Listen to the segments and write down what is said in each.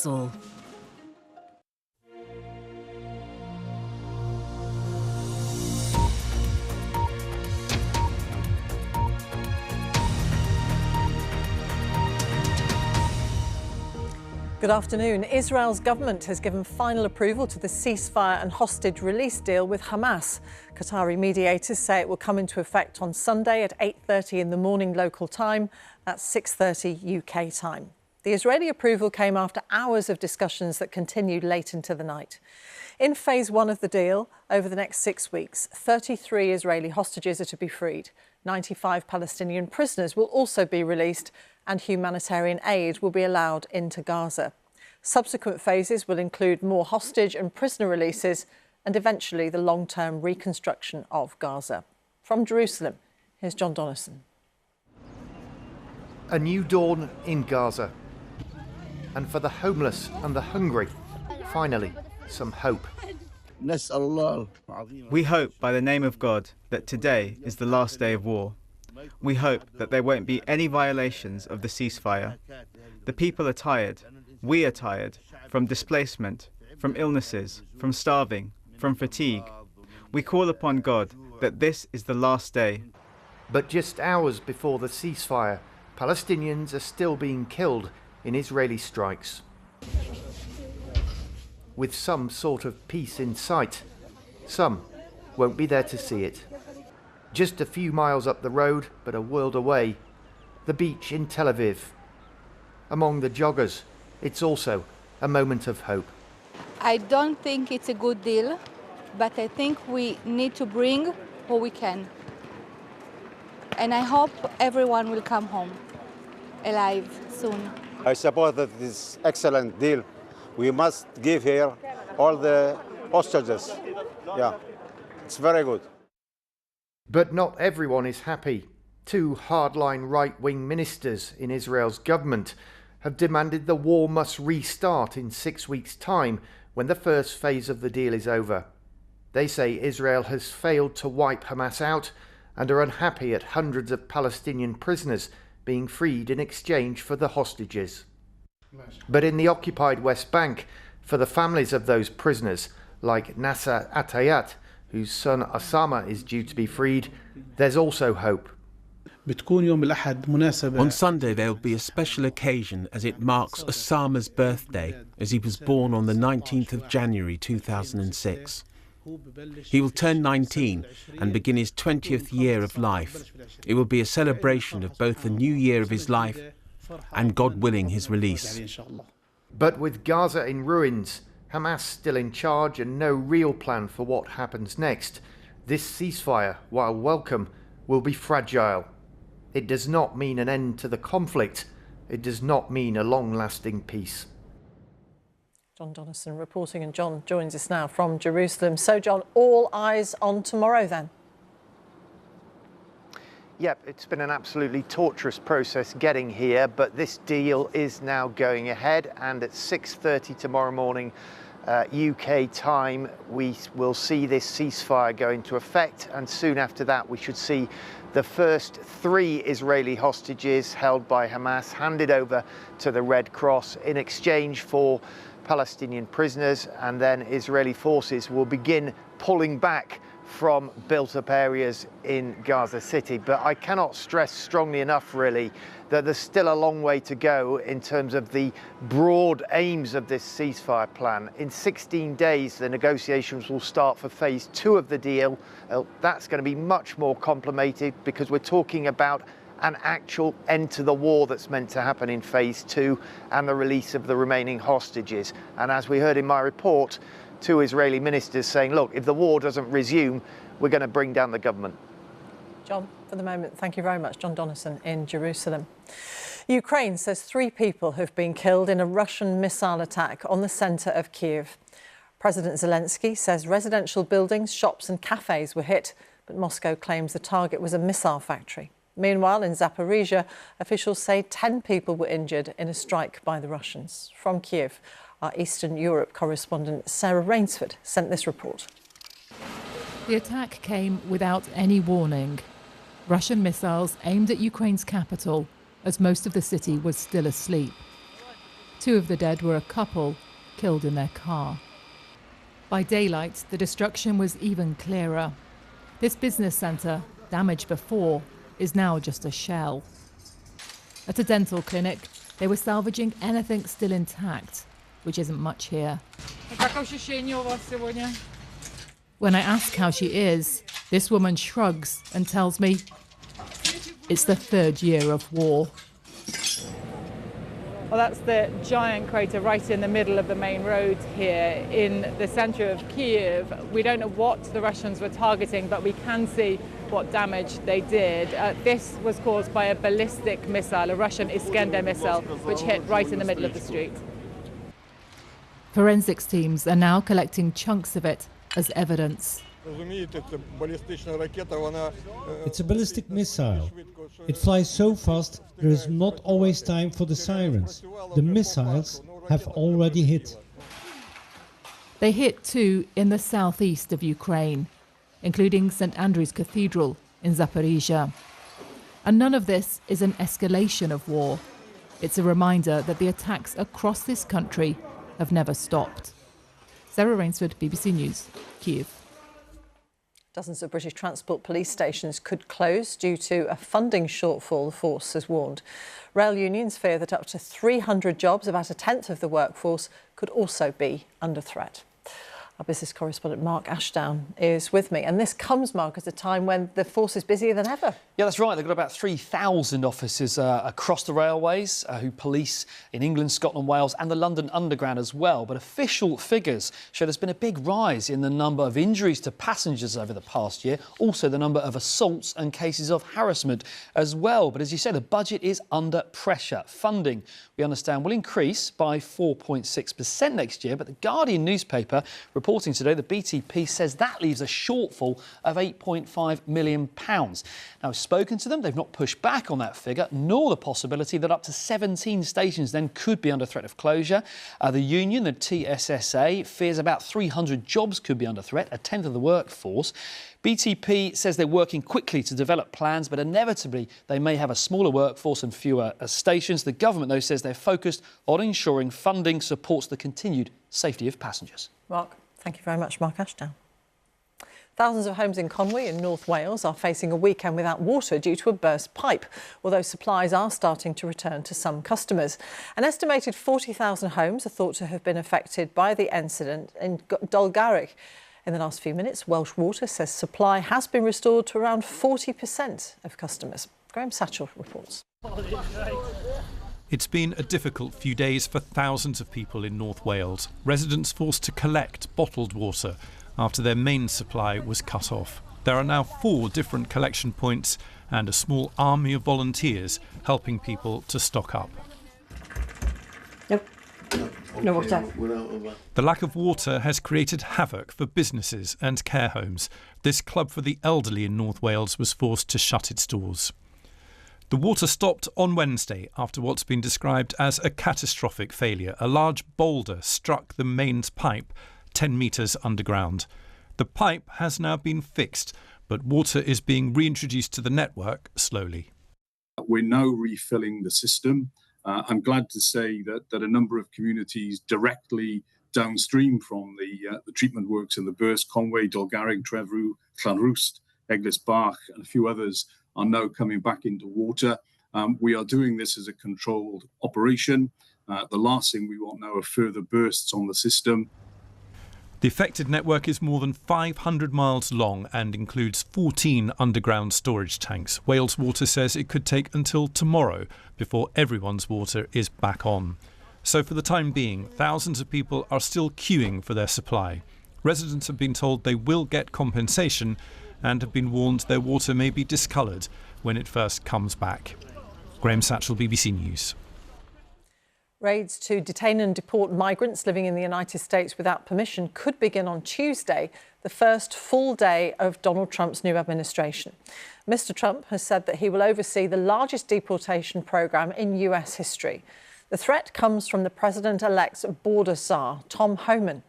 All. Good afternoon. Israel's government has given final approval to the ceasefire and hostage release deal with Hamas. Qatari mediators say it will come into effect on Sunday at 8:30 in the morning local time. That's 6:30 UK time. The Israeli approval came after hours of discussions that continued late into the night. In phase one of the deal, over the next 6 weeks, 33 Israeli hostages are to be freed. 95 Palestinian prisoners will also be released, and humanitarian aid will be allowed into Gaza. Subsequent phases will include more hostage and prisoner releases and eventually the long-term reconstruction of Gaza. From Jerusalem, here's John Donnison. A new dawn in Gaza. And for the homeless and the hungry, finally, some hope. We hope, by the name of God, that today is the last day of war. We hope that there won't be any violations of the ceasefire. The people are tired. We are tired from displacement, from illnesses, from starving, from fatigue. We call upon God that this is the last day. But just hours before the ceasefire, Palestinians are still being killed in Israeli strikes. With some sort of peace in sight, some won't be there to see it. Just a few miles up the road, but a world away, the beach in Tel Aviv. Among the joggers, it's also a moment of hope. I don't think it's a good deal, but I think we need to bring what we can. And I hope everyone will come home alive soon. I suppose that this excellent deal. We must give here all the hostages. Yeah, it's very good. But not everyone is happy. Two hardline right-wing ministers in Israel's government have demanded the war must restart in 6 weeks' time when the first phase of the deal is over. They say Israel has failed to wipe Hamas out and are unhappy at hundreds of Palestinian prisoners being freed in exchange for the hostages. But in the occupied West Bank, for the families of those prisoners, like Nasser Atayat, whose son Osama is due to be freed, there's also hope. On Sunday there will be a special occasion as it marks Osama's birthday, as he was born on the 19th of January 2006. He will turn 19 and begin his 20th year of life. It will be a celebration of both the new year of his life and, God willing, his release. But with Gaza in ruins, Hamas still in charge and no real plan for what happens next, this ceasefire, while welcome, will be fragile. It does not mean an end to the conflict. It does not mean a long-lasting peace. John Donnison reporting, and John joins us now from Jerusalem. So, John, all eyes on tomorrow then? Yep, it's been an absolutely torturous process getting here, but this deal is now going ahead, and at 6:30 tomorrow morning UK time, we will see this ceasefire go into effect, and soon after that we should see the first 3 Israeli hostages held by Hamas handed over to the Red Cross in exchange for Palestinian prisoners, and then Israeli forces will begin pulling back from built-up areas in Gaza City. But I cannot stress strongly enough, really, that there's still a long way to go in terms of the broad aims of this ceasefire plan. In 16 days, the negotiations will start for phase 2 of the deal. That's going to be much more complicated because we're talking about an actual end to the war that's meant to happen in phase 2 and the release of the remaining hostages. And as we heard in my report, 2 Israeli ministers saying, look, if the war doesn't resume, we're going to bring down the government. John, for the moment, thank you very much. John Donnison in Jerusalem. Ukraine says 3 people have been killed in a Russian missile attack on the centre of Kyiv. President Zelensky says residential buildings, shops and cafes were hit, but Moscow claims the target was a missile factory. Meanwhile, in Zaporizhia, officials say 10 people were injured in a strike by the Russians. From Kyiv, our Eastern Europe correspondent Sarah Rainsford sent this report. The attack came without any warning. Russian missiles aimed at Ukraine's capital as most of the city was still asleep. 2 of the dead were a couple killed in their car. By daylight, the destruction was even clearer. This business centre, damaged before, is now just a shell. At a dental clinic, they were salvaging anything still intact, which isn't much here. When I ask how she is, this woman shrugs and tells me it's the 3rd year of war. Well, that's the giant crater right in the middle of the main road here in the centre of Kiev. We don't know what the Russians were targeting, but we can see what damage they did. This was caused by a ballistic missile, a Russian Iskander missile, which hit right in the middle of the street. Forensics teams are now collecting chunks of it as evidence. It's a ballistic missile. It flies so fast there is not always time for the sirens. The missiles have already hit. They hit too in the southeast of Ukraine, including St. Andrew's Cathedral in Zaporizhia. And none of this is an escalation of war. It's a reminder that the attacks across this country have never stopped. Sarah Rainsford, BBC News, Kyiv. Dozens of British Transport police stations could close due to a funding shortfall, the force has warned. Rail unions fear that up to 300 jobs, about a tenth of the workforce, could also be under threat. Our business correspondent Mark Ashdown is with me. And this comes, Mark, at a time when the force is busier than ever. Yeah, that's right. They've got about 3,000 officers across the railways who police in England, Scotland, Wales and the London Underground as well. But official figures show there's been a big rise in the number of injuries to passengers over the past year. Also, the number of assaults and cases of harassment as well. But as you say, the budget is under pressure. Funding, we understand, will increase by 4.6% next year. But the Guardian newspaper reporting today, the BTP says that leaves a shortfall of £8.5 million. Now, I've spoken to them. They've not pushed back on that figure, nor the possibility that up to 17 stations then could be under threat of closure. The union, the TSSA, fears about 300 jobs could be under threat, a tenth of the workforce. BTP says they're working quickly to develop plans, but inevitably they may have a smaller workforce and fewer stations. The government, though, says they're focused on ensuring funding supports the continued safety of passengers. Mark, thank you very much, Mark Ashdown. Thousands of homes in Conwy in North Wales are facing a weekend without water due to a burst pipe, although supplies are starting to return to some customers. An estimated 40,000 homes are thought to have been affected by the incident in Dolgarrog. In the last few minutes, Welsh Water says supply has been restored to around 40% of customers. Graham Satchell reports. It's been a difficult few days for thousands of people in North Wales, residents forced to collect bottled water after their main supply was cut off. There are now 4 different collection points and a small army of volunteers helping people to stock up. No water. The lack of water has created havoc for businesses and care homes. This club for the elderly in North Wales was forced to shut its doors. The water stopped on Wednesday after what's been described as a catastrophic failure. A large boulder struck the mains pipe 10 metres underground. The pipe has now been fixed, but water is being reintroduced to the network slowly. We're now refilling the system. I'm glad to say that a number of communities directly downstream from the treatment works in the burst, Conwy, Dolgarrog, Trevorrow, Llanrwst, Eglwys Bach and a few others are now coming back into water. We are doing this as a controlled operation. The last thing we want now are further bursts on the system. The affected network is more than 500 miles long and includes 14 underground storage tanks. Wales Water says it could take until tomorrow before everyone's water is back on. So for the time being, thousands of people are still queuing for their supply. Residents have been told they will get compensation and have been warned their water may be discoloured when it first comes back. Graham Satchell, BBC News. Raids to detain and deport migrants living in the United States without permission could begin on Tuesday, the first full day of Donald Trump's new administration. Mr. Trump has said that he will oversee the largest deportation program in US history. The threat comes from the president-elect's border czar, Tom Homan.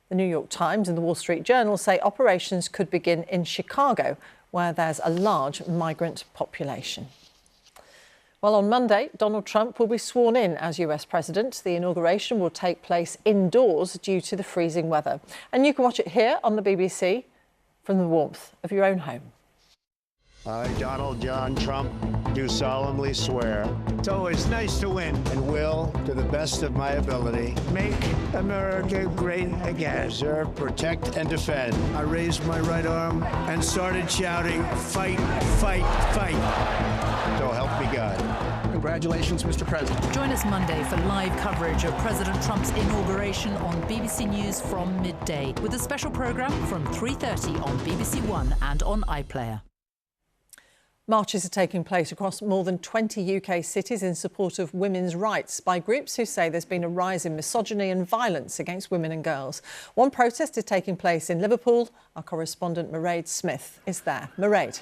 The New York Times and the Wall Street Journal say operations could begin in Chicago, where there's a large migrant population. Well, on Monday, Donald Trump will be sworn in as US President. The inauguration will take place indoors due to the freezing weather. And you can watch it here on the BBC from the warmth of your own home. I, Donald John Trump, do solemnly swear. It's always nice to win. And will, to the best of my ability, make America great again. Preserve, protect, and defend. I raised my right arm and started shouting, fight, fight, fight. So help me God. Congratulations, Mr. President. Join us Monday for live coverage of President Trump's inauguration on BBC News from midday, with a special programme from 3:30 on BBC One and on iPlayer. Marches are taking place across more than 20 UK cities in support of women's rights by groups who say there's been a rise in misogyny and violence against women and girls. One protest is taking place in Liverpool. Our correspondent Mairead Smith is there. Mairead.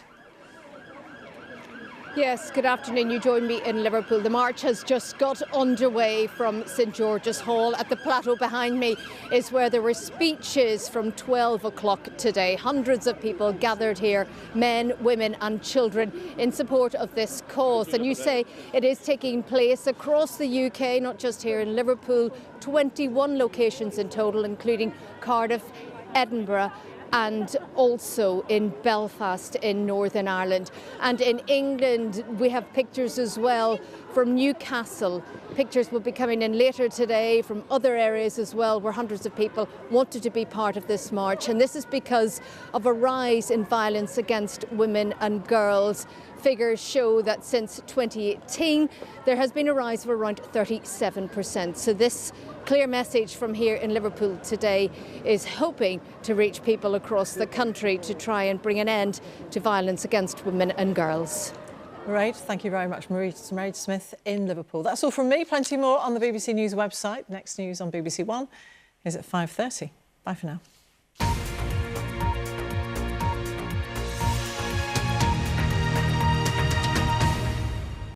Yes, good afternoon. You join me in Liverpool. The march has just got underway from St George's Hall. At the plateau behind me is where there were speeches from 12 o'clock today. Hundreds of people gathered here, men, women and children, in support of this cause. And you say it is taking place across the UK, not just here in Liverpool, 21 locations in total, including Cardiff, Edinburgh, and also in Belfast in Northern Ireland. And in England, we have pictures as well from Newcastle. Pictures will be coming in later today from other areas as well, where hundreds of people wanted to be part of this march. And this is because of a rise in violence against women and girls. Figures show that since 2018, there has been a rise of around 37%. So this clear message from here in Liverpool today is hoping to reach people across the country to try and bring an end to violence against women and girls. Right, thank you very much, Mairead Smith in Liverpool. That's all from me. Plenty more on the BBC News website. Next news on BBC One is at 5:30. Bye for now.